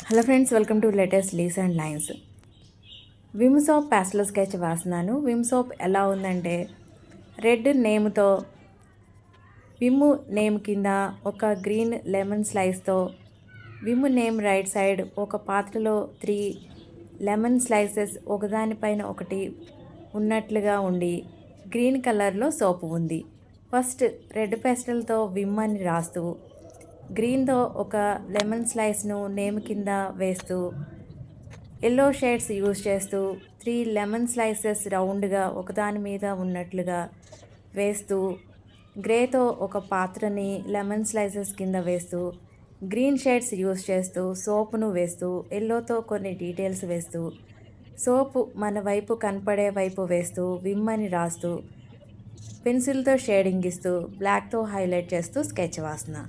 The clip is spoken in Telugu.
Hello friends, welcome to latest lees and lines. Vim soap pastel sketch వేస్తున్నాను. విమ్ సోప్ ఎలా ఉందంటే రెడ్ నేమ్తో విమ్ నేమ్ కింద ఒక గ్రీన్ లెమన్ స్లైస్తో విమ్ నేమ్ రైట్ సైడ్ ఒక పాత్రలో 3 లెమన్ స్లైసెస్ ఒకదానిపైన ఒకటి ఉన్నట్లుగా ఉండి గ్రీన్ కలర్లో సోపు ఉంది. ఫస్ట్ రెడ్ పెస్టల్తో విమ్ అని రాస్తూ గ్రీన్తో ఒక లెమన్ స్లైస్ను నేమ్ కింద వేస్తూ ఎల్లో షేడ్స్ యూజ్ చేస్తూ 3 లెమన్ స్లైసెస్ రౌండ్గా ఒకదాని మీద ఉన్నట్లుగా వేస్తూ గ్రేతో ఒక పాత్రని లెమన్ స్లైసెస్ కింద వేస్తూ గ్రీన్ షేడ్స్ యూజ్ చేస్తూ సోపును వేస్తూ ఎల్లోతో కొన్ని డీటెయిల్స్ వేస్తూ సోపు మన వైపు కనపడే వైపు వేస్తూ విమ్ అని రాస్తూ పెన్సిల్తో షేడింగ్ ఇస్తూ బ్లాక్తో హైలైట్ చేస్తూ స్కెచ్ వేస్తున్నా.